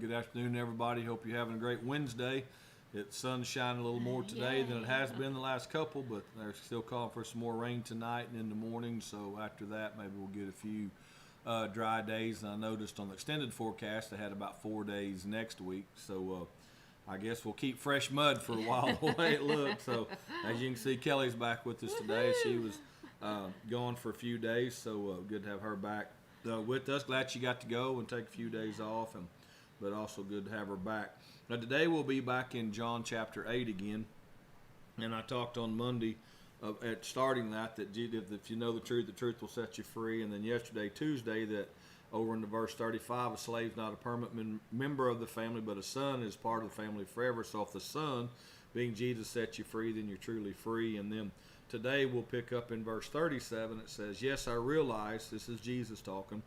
Good afternoon, everybody. Hope you're having a great Wednesday. It's sun shining a little more today than it has been the last couple, but they're still calling for some more rain tonight and in the morning. So after that, maybe we'll get a few dry days. And I noticed on the extended forecast they had about 4 days next week. So I guess we'll keep fresh mud for a while the way it looks. So as you can see, Kelly's back with us today. She was gone for a few days, so good to have her back with us. Glad she got to go and take a few days off, but also good to have her back. Now today we'll be back in John chapter 8 again, and I talked on Monday at starting that if you know the truth will set you free, and then yesterday, Tuesday, that over in the verse 35, a slave's not a permanent member of the family, but a son is part of the family forever. So if the son, being Jesus, sets you free, then you're truly free. And then today we'll pick up in verse 37. It says, yes, I realize, this is Jesus talking,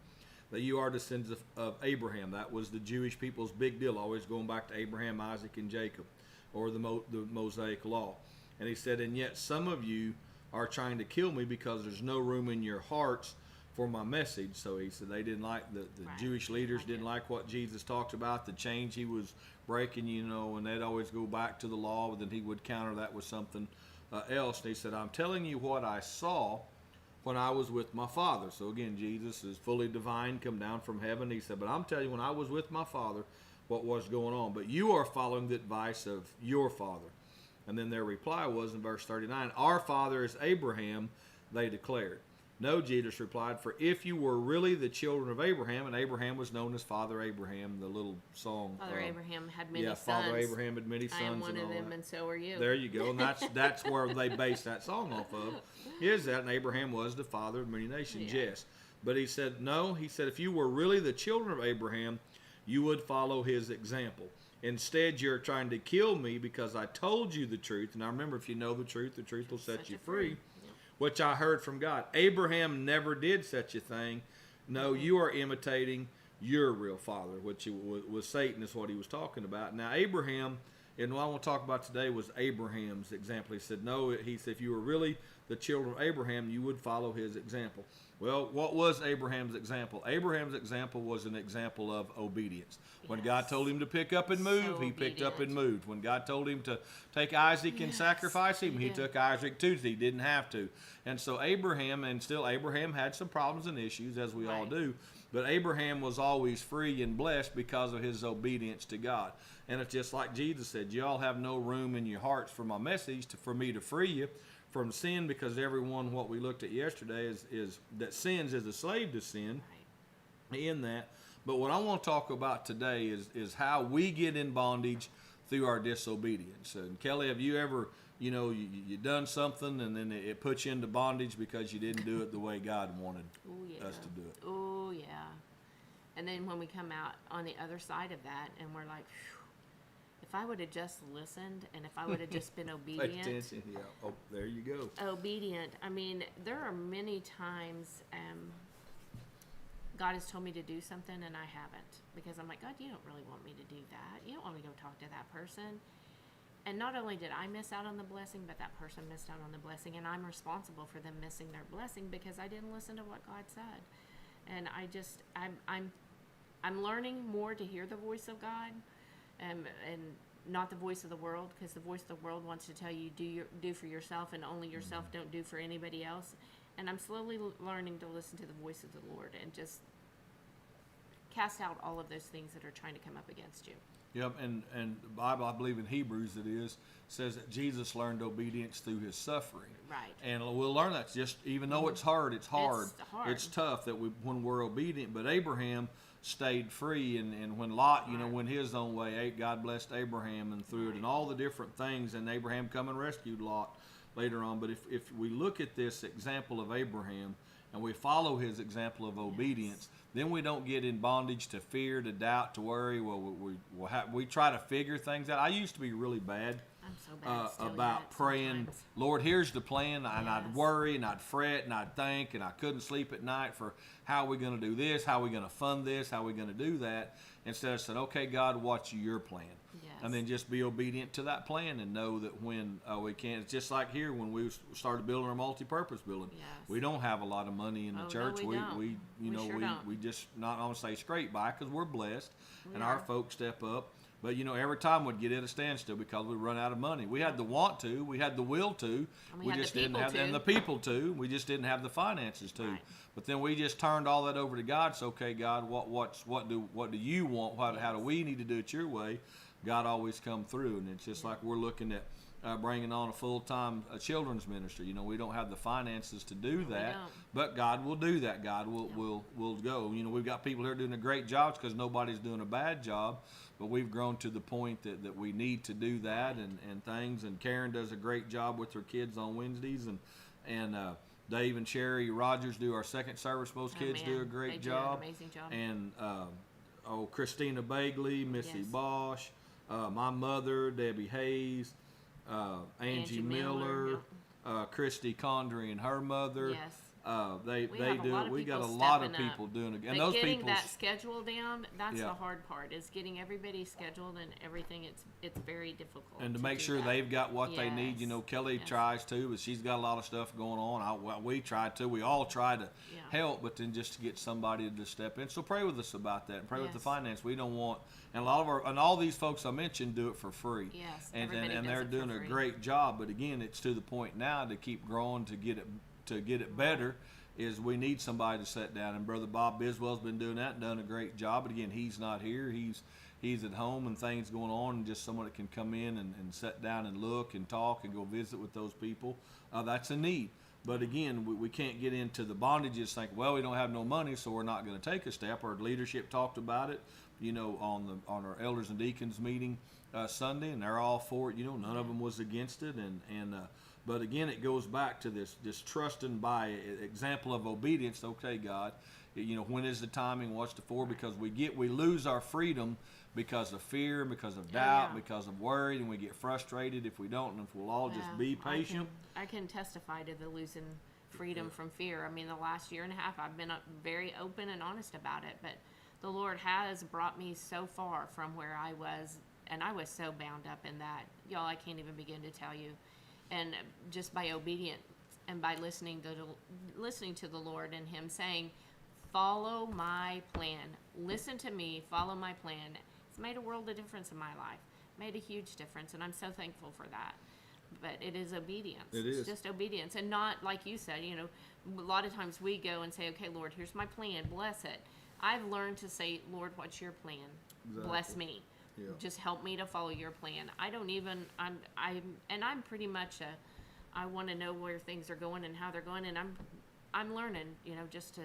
that you are descendants of Abraham. That was the Jewish people's big deal, always going back to Abraham, Isaac, and Jacob, or the Mosaic law. And he said, and yet some of you are trying to kill me because there's no room in your hearts for my message. So he said they didn't like, the right. Jewish leaders didn't like what Jesus talked about, the change he was breaking, and they'd always go back to the law, but then he would counter that with something else. And he said, I'm telling you what I saw when I was with my Father. So again, Jesus is fully divine, come down from heaven. He said, but I'm telling you, when I was with my Father, what was going on. But you are following the advice of your father. And then their reply was in verse 39, our father is Abraham, they declared. No, Jesus replied, for if you were really the children of Abraham, and Abraham was known as Father Abraham, the little song. Father Abraham had many sons. Yeah, Father Abraham had many sons. I am one and of all them, that. and so are you. There you go, and that's where they based that song off of. Is that, and Abraham was the father of many nations, yes. But he said, no, he said, if you were really the children of Abraham, you would follow his example. Instead, you're trying to kill me because I told you the truth. And I remember, if you know the truth will set you free. Which I heard from God. Abraham never did such a thing. No, you are imitating your real father, which was Satan, is what he was talking about. Now, Abraham, and what I want to talk about today was Abraham's example. He said, no, he said, if you were really the children of Abraham, you would follow his example. Well, what was Abraham's example? Abraham's example was an example of obedience. When God told him to pick up and move, he picked up and moved. When God told him to take Isaac and sacrifice him, he took Isaac too. He didn't have to. And so Abraham, and still Abraham had some problems and issues, as we all do, but Abraham was always free and blessed because of his obedience to God. And it's just like Jesus said, you all have no room in your hearts for my message, for me to free you from sin, because everyone, what we looked at yesterday, is that sins is a slave to sin in that. But what I want to talk about today is how we get in bondage through our disobedience. And Kelly, have you ever, you done something and then it puts you into bondage because you didn't do it the way God wanted us to do it? Oh, yeah. And then when we come out on the other side of that and we're like, if I would have just listened and if I would have just been obedient. Pay attention, yeah. Oh, there you go. Obedient. I mean, there are many times God has told me to do something and I haven't, because I'm like, God, you don't really want me to do that. You don't want me to go talk to that person. And not only did I miss out on the blessing, but that person missed out on the blessing, and I'm responsible for them missing their blessing because I didn't listen to what God said. And I'm learning more to hear the voice of God, and not the voice of the world, because the voice of the world wants to tell you do for yourself and only yourself, don't do for anybody else. And I'm slowly learning to listen to the voice of the Lord and just cast out all of those things that are trying to come up against you. Yep, and the Bible, I believe in Hebrews says that Jesus learned obedience through his suffering. Right. And we'll learn that. Just even though it's hard, it's hard. It's tough that when we're obedient. But Abraham stayed free, and when Lot, went his own way, God blessed Abraham and through it, and all the different things, and Abraham come and rescued Lot later on. But if we look at this example of Abraham and we follow his example of obedience, then we don't get in bondage to fear, to doubt, to worry. Well, we try to figure things out. I used to be really bad. I'm so bad about praying, sometimes. Lord, here's the plan, and I'd worry, and I'd fret, and I'd think, and I couldn't sleep at night for how are we going to do this, how are we going to fund this, how are we going to do that, instead of saying, okay, God, what's your plan? Yes. and then just be obedient to that plan and know that when we can. It's just like here when we started building our multi-purpose building. Yes. We don't have a lot of money in the church. No, we don't. We Sure don't. we just not want to say scrape by because we're blessed, and are. our folks step up. But every time we'd get at a standstill because we run out of money. We had the want to, we had the will to, And we had just the didn't people have to. and the people to. We just didn't have the finances to. Right. But then we just turned all that over to God. So okay, God, what do you want? How do we need to do it your way? God always come through, and it's just like we're looking at bringing on a full-time children's ministry. We don't have the finances to do that, but God will do that. God will go. We've got people here doing a great job because nobody's doing a bad job, but we've grown to the point that we need to do that and things. And Karen does a great job with her kids on Wednesdays, and Dave and Sherry Rogers do our second service. Those kids do a great job. Do an amazing job. And Christina Bagley, Missy Yes. Bosch, my mother, Debbie Hayes, Angie Miller, Christy Condry and her mother. Yes. They have a do lot it. of We got a people lot of stepping up. people doing it, But and those getting people. that schedule down, that's Yeah. the hard part, is getting everybody scheduled and everything. It's very difficult. And to make do sure that. they've got what they need. Yes. Kelly Yes. tries to, but she's got a lot of stuff going on. We try to. We all try to Yeah. help, but then just to get somebody to step in. So pray with us about that, and pray with the Yes. finance. We don't want, and a lot of all these folks I mentioned do it for free. Yes, and everybody and does they're it for doing a free. great job. But again, it's to the point now to keep growing to get it better. Is we need somebody to sit down, and Brother Bob Biswell's been doing that and done a great job. But again, he's not here. He's at home and things going on, and just someone that can come in and sit down and look and talk and go visit with those people. That's a need. But again, we can't get into the bondages think, well, we don't have no money, so we're not going to take a step. Our leadership talked about it, on our elders and deacons meeting Sunday, and they're all for it. None of them was against it, but again, it goes back to this trusting by example of obedience. Okay, God, when is the timing? What's the for? Because we lose our freedom because of fear, because of doubt, because of worry, and we get frustrated if we don't. And if we'll all just be patient. I can testify to the losing freedom from fear. I mean, the last year and a half, I've been very open and honest about it. But the Lord has brought me so far from where I was, and I was so bound up in that, y'all. I can't even begin to tell you. And just by obedience and by listening to the Lord and Him saying, follow my plan, listen to me, follow my plan. It's made a world of difference in my life, made a huge difference, and I'm so thankful for that. But it is obedience. It's just obedience, and not like you said. A lot of times we go and say, okay, Lord, here's my plan, bless it. I've learned to say, Lord, what's your plan? Exactly. Bless me. Yeah. Just help me to follow your plan. I'm pretty much I want to know where things are going and how they're going, and I'm learning, just to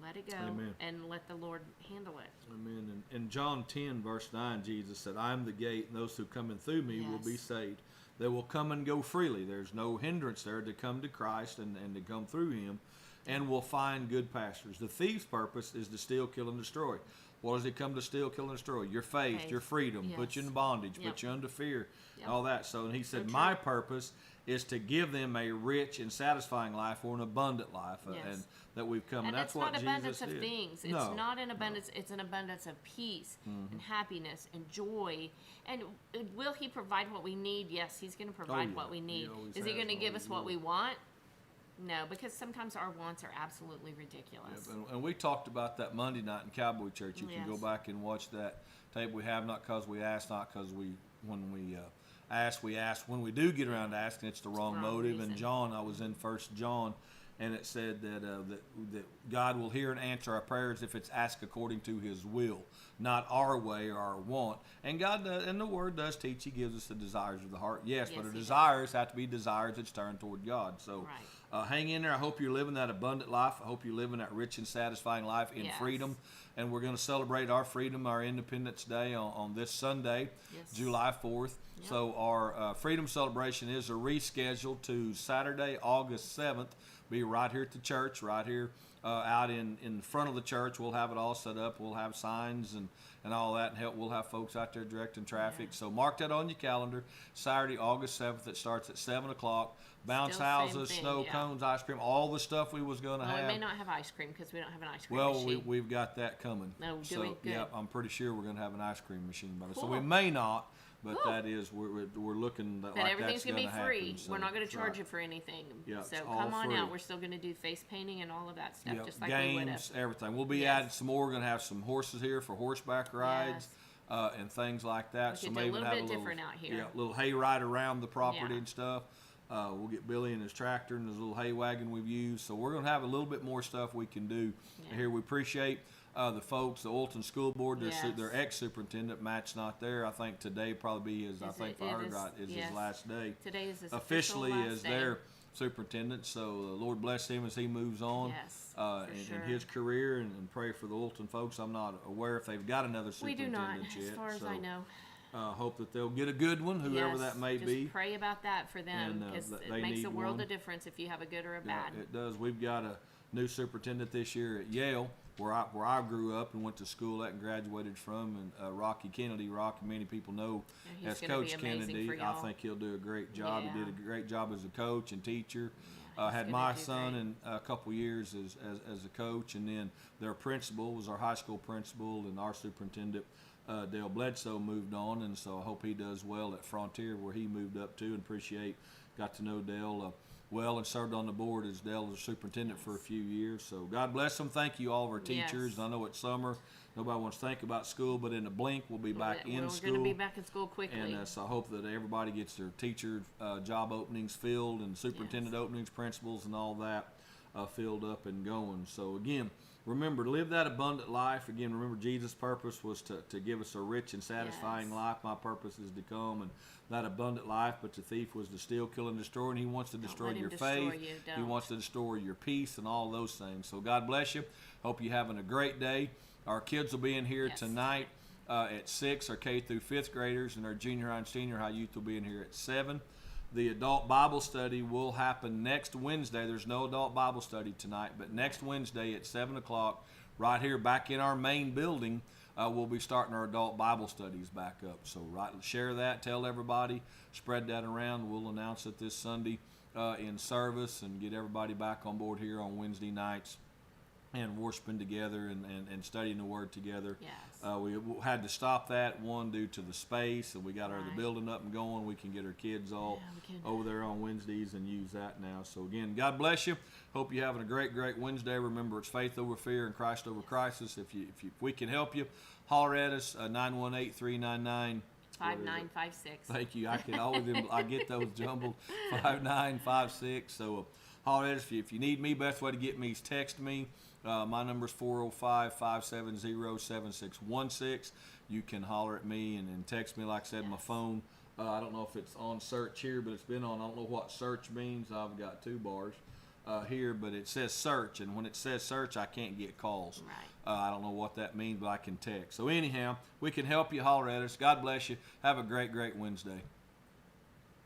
let it go. Amen. And let the Lord handle it. Amen. And in John 10, verse 9, Jesus said, I am the gate, and those who come in through me will be saved. They will come and go freely. There's no hindrance there to come to Christ and to come through Him, and will find good pastures. The thief's purpose is to steal, kill, and destroy. What does he come to steal, kill, and destroy? Your faith, your freedom, put you in bondage, put you under fear, all that. So, and He said, my purpose is to give them a rich and satisfying life or an abundant life, and that we've come. And that's what Jesus did. It's not abundance of things. It's not an abundance. It's an abundance of peace and happiness and joy. And will He provide what we need? Yes, He's going to provide what we need. Is He going to give us what we want? No, because sometimes our wants are absolutely ridiculous. Yep, and we talked about that Monday night in Cowboy Church. You can go back and watch that tape. We have not because we asked, not because when we ask, we ask. When we do get around to asking, it's the wrong motive. Reason. And John, I was in 1 John, and it said that God will hear and answer our prayers if it's asked according to His will, not our way or our want. And God does, and the Word does teach. He gives us the desires of the heart. Yes, but our desires have to be desires that's turned toward God. So. Hang in there. I hope you're living that abundant life. I hope you're living that rich and satisfying life in freedom. And we're going to celebrate our freedom, our Independence Day on this Sunday, July 4th. Yep. So our freedom celebration is rescheduled to Saturday, August 7th. Be right here at the church, right here out in front of the church. We'll have it all set up. We'll have signs and all that, and we'll have folks out there directing traffic. So mark that on your calendar. Saturday, August 7th. It starts at 7 o'clock. Bounce houses, snow cones, ice cream, all the stuff we was going to have. We may not have ice cream because we don't have an ice cream machine. Well, we've got that coming. No, do we? Good. Yeah, I'm pretty sure we're going to have an ice cream machine by then. So we may not, but Cool. that is we're looking But like everything's that's gonna be free. happen, so We're not gonna that's charge right. you for anything. Yeah, So it's all come on free. out. We're still gonna do face painting and all of that stuff, Yep, just like we would have. games, everything. We'll be Yes. adding some more. We're gonna have some horses here for horseback rides. Yes. And things like that. We So could do a maybe little have bit a little, different out here. yeah, little hay ride around the property Yeah. and stuff. We'll get Billy and his tractor and his little hay wagon we've used. So we're gonna have a little bit more stuff we can do Yeah. here. We appreciate the folks, the Olton School Board, Yes. their ex-superintendent. Matt's not there. I think today probably be his. I think if I heard right, is yes. his last day. Today is his Officially official last as day. their superintendent. So the Lord bless him as he moves on Yes, for sure. in his career, and pray for the Olton folks. I'm not aware if they've got another We do superintendent not, yet. as far as so, I know. hope that they'll get a good one, whoever Yes, that may just be. pray about that for them, And, because that it they makes need a world one. of difference if you have a good or a Yeah, bad. it does. We've got a new superintendent this year at Yale, where I grew up and went to school at and graduated from, and Rocky Kennedy. Rocky, many people know Yeah, as he's gonna be Coach amazing Kennedy. for I y'all. think he'll do a great job. He did Yeah. a great job as a coach and teacher. he's Had gonna my do son great. in a couple years as a coach, and then their principal was our high school principal, and our superintendent Dale Bledsoe moved on, and so I hope he does well at Frontier where he moved up to, and got to know Dale well, and served on the board as Dale was superintendent for a few years. So God bless them. Thank you, all of our teachers. Yes. I know it's summer. Nobody wants to think about school, but in a blink, we'll be back in We're school. going to be back in school quickly. And so I hope that everybody gets their teacher job openings filled, and superintendent openings, principals, and all that filled up and going. So again, remember, live that abundant life. Again, remember Jesus' purpose was to give us a rich and satisfying Yes. life. My purpose is to come and that abundant life, but the thief was to steal, kill, and destroy, and he wants to destroy let him your destroy faith. you, He don't. wants to destroy your peace and all those things. So God bless you. Hope you're having a great day. Our kids will be in here Yes. tonight at 6, our K through 5th graders, and our junior high and senior high youth will be in here at 7. The adult Bible study will happen next Wednesday. There's no adult Bible study tonight, but next Wednesday at 7 o'clock, right here back in our main building, we'll be starting our adult Bible studies back up. So share that, tell everybody, spread that around. We'll announce it this Sunday in service and get everybody back on board here on Wednesday nights and worshiping together and studying the Word together. Yes. We had to stop that, one, due to the space, and we got the Right. building up and going. We can get our kids all Yeah, we can. over there on Wednesdays and use that now. So again, God bless you. Hope you're having a great Wednesday. Remember, it's faith over fear and Christ over crisis. If we can help you, holler at us, 918-399. 5956. Thank you. I can always I get those jumbled. 5956. So holler at us if you need me. Best way to get me is text me. My number is 405-570-7616. You can holler at me and text me. Like I said, my phone. I don't know if it's on search here, but it's been on. I don't know what search means. I've got 2 bars here, but it says search, and when it says search, I can't get calls. Right. I don't know what that means, but I can text. So anyhow, we can help you. Holler at us. God bless you. Have a great Wednesday.